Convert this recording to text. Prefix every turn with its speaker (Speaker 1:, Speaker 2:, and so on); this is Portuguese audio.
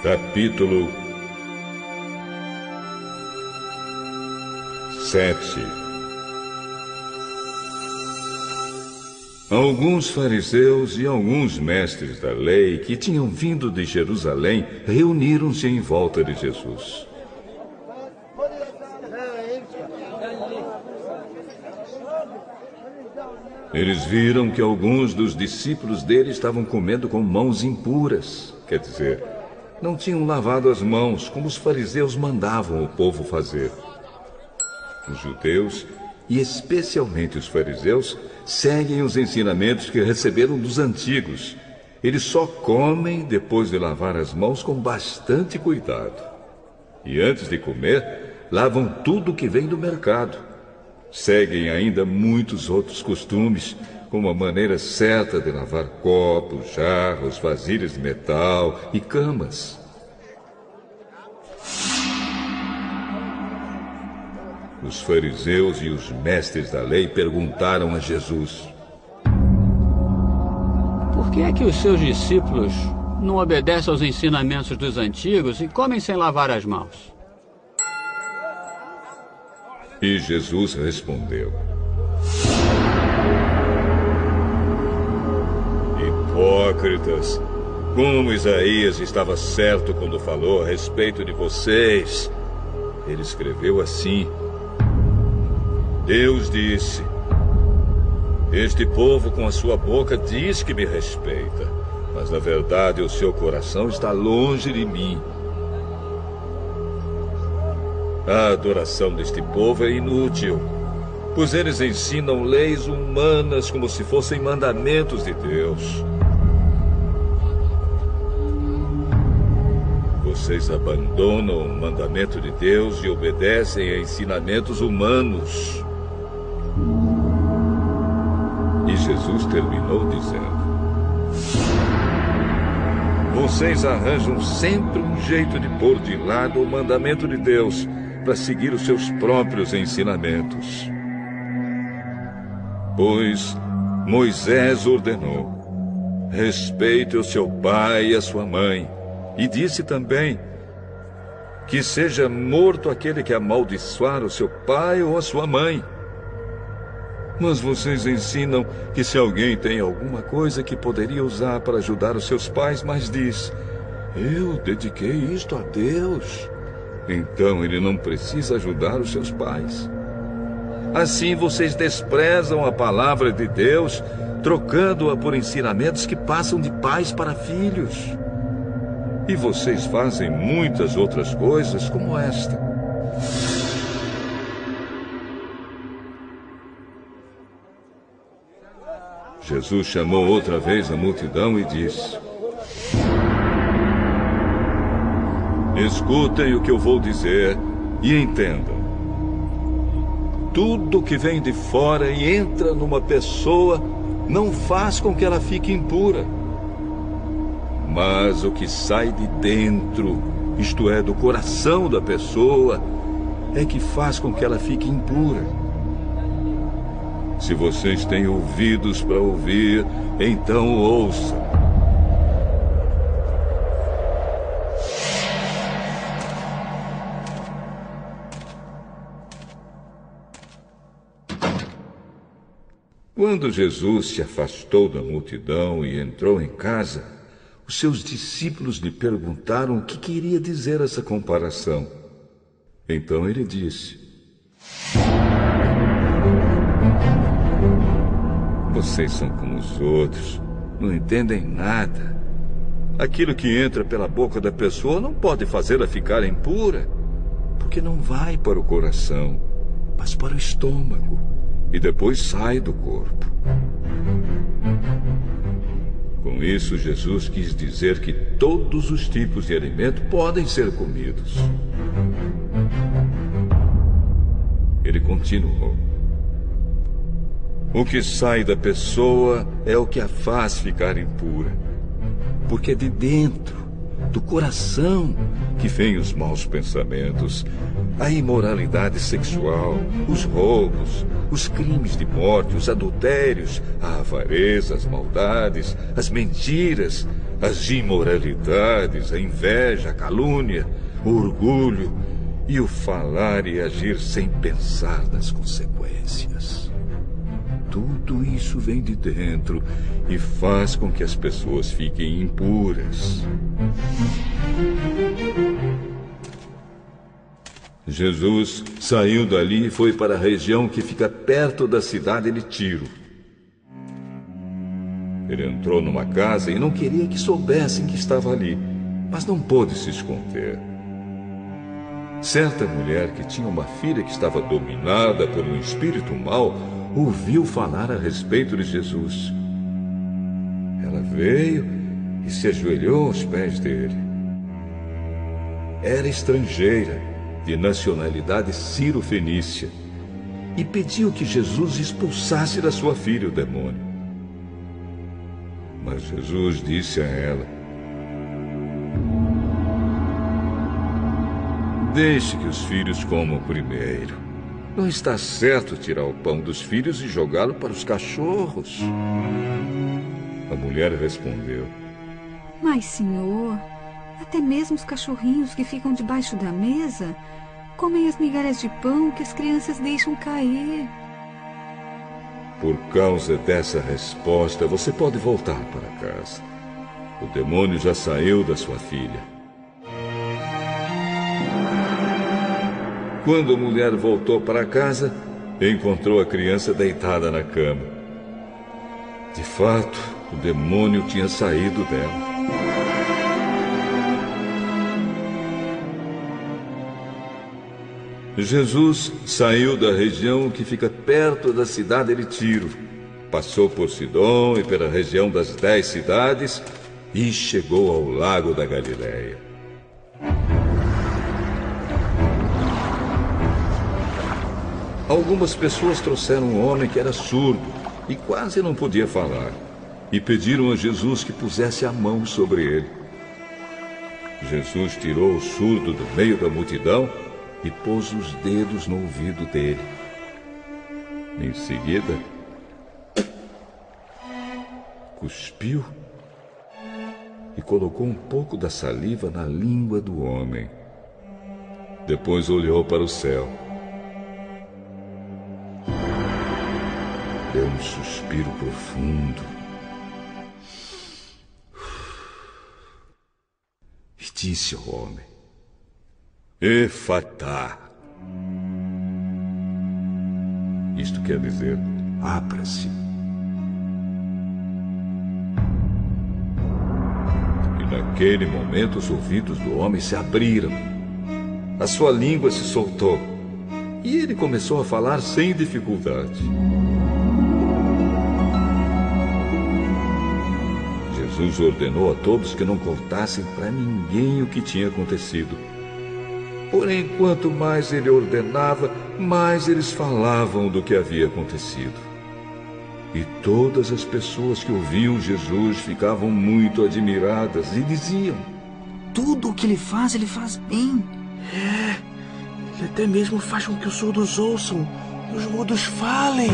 Speaker 1: Capítulo 7. Alguns fariseus e alguns mestres da lei que tinham vindo de Jerusalém reuniram-se em volta de Jesus. Eles viram que alguns dos discípulos dele estavam comendo com mãos impuras, quer dizer, não tinham lavado as mãos como os fariseus mandavam o povo fazer. Os judeus, e especialmente os fariseus, seguem os ensinamentos que receberam dos antigos. Eles só comem depois de lavar as mãos com bastante cuidado. E antes de comer, lavam tudo que vem do mercado. Seguem ainda muitos outros costumes, como a maneira certa de lavar copos, jarros, vasilhas de metal e camas. Os fariseus e os mestres da lei perguntaram a Jesus:
Speaker 2: Por que é que os seus discípulos não obedecem aos ensinamentos dos antigos e comem sem lavar as mãos?
Speaker 1: E Jesus respondeu: Hipócritas, como Isaías estava certo quando falou a respeito de vocês. Ele escreveu assim: Deus disse: Este povo com a sua boca diz que me respeita, mas na verdade o seu coração está longe de mim. A adoração deste povo é inútil, pois eles ensinam leis humanas como se fossem mandamentos de Deus. Vocês abandonam o mandamento de Deus e obedecem a ensinamentos humanos. E Jesus terminou dizendo: Vocês arranjam sempre um jeito de pôr de lado o mandamento de Deus para seguir os seus próprios ensinamentos. Pois Moisés ordenou: respeite o seu pai e a sua mãe. E disse também: que seja morto aquele que amaldiçoar o seu pai ou a sua mãe. Mas vocês ensinam que se alguém tem alguma coisa que poderia usar para ajudar os seus pais, mas diz: eu dediquei isto a Deus, então ele não precisa ajudar os seus pais. Assim vocês desprezam a palavra de Deus, trocando-a por ensinamentos que passam de pais para filhos. E vocês fazem muitas outras coisas como esta. Jesus chamou outra vez a multidão e disse: Escutem o que eu vou dizer e entendam. Tudo que vem de fora e entra numa pessoa não faz com que ela fique impura. Mas o que sai de dentro, isto é, do coração da pessoa, é que faz com que ela fique impura. Se vocês têm ouvidos para ouvir, então ouçam. Quando Jesus se afastou da multidão e entrou em casa, os seus discípulos lhe perguntaram o que queria dizer essa comparação. Então ele disse: Vocês são como os outros, não entendem nada. Aquilo que entra pela boca da pessoa não pode fazê-la ficar impura, porque não vai para o coração, mas para o estômago, e depois sai do corpo. Com isso, Jesus quis dizer que todos os tipos de alimento podem ser comidos. Ele continuou: O que sai da pessoa é o que a faz ficar impura, porque de dentro, Do coração que vêm os maus pensamentos, a imoralidade sexual, os roubos, os crimes de morte, os adultérios, a avareza, as maldades, as mentiras, as imoralidades, a inveja, a calúnia, o orgulho e o falar e agir sem pensar nas consequências. Tudo isso vem de dentro e faz com que as pessoas fiquem impuras. Jesus saiu dali e foi para a região que fica perto da cidade de Tiro. Ele entrou numa casa e não queria que soubessem que estava ali, mas não pôde se esconder. Certa mulher que tinha uma filha que estava dominada por um espírito mau ouviu falar a respeito de Jesus. Ela veio e se ajoelhou aos pés dele. Era estrangeira, de nacionalidade sírio-fenícia, e pediu que Jesus expulsasse da sua filha o demônio. Mas Jesus disse a ela: deixe que os filhos comam primeiro. Não está certo tirar o pão dos filhos e jogá-lo para os cachorros. A mulher respondeu:
Speaker 3: Mas, senhor, até mesmo os cachorrinhos que ficam debaixo da mesa comem as migalhas de pão que as crianças deixam cair.
Speaker 1: Por causa dessa resposta, você pode voltar para casa. O demônio já saiu da sua filha. Quando a mulher voltou para casa, encontrou a criança deitada na cama. De fato, o demônio tinha saído dela. Jesus saiu da região que fica perto da cidade de Tiro, passou por Sidom e pela região das 10 cidades e chegou ao lago da Galileia. Algumas pessoas trouxeram um homem que era surdo e quase não podia falar, e pediram a Jesus que pusesse a mão sobre ele. Jesus tirou o surdo do meio da multidão e pôs os dedos no ouvido dele. Em seguida, cuspiu e colocou um pouco da saliva na língua do homem. Depois olhou para o céu. Deu um suspiro profundo e disse ao homem: Efatá. Isto quer dizer, abra-se. E naquele momento os ouvidos do homem se abriram. A sua língua se soltou. E ele começou a falar sem dificuldade. Jesus ordenou a todos que não contassem para ninguém o que tinha acontecido. Porém, quanto mais ele ordenava, mais eles falavam do que havia acontecido. E todas as pessoas que ouviam Jesus ficavam muito admiradas e diziam:
Speaker 4: tudo o que ele faz bem.
Speaker 5: Ele até mesmo faz com que os surdos ouçam e os mudos falem.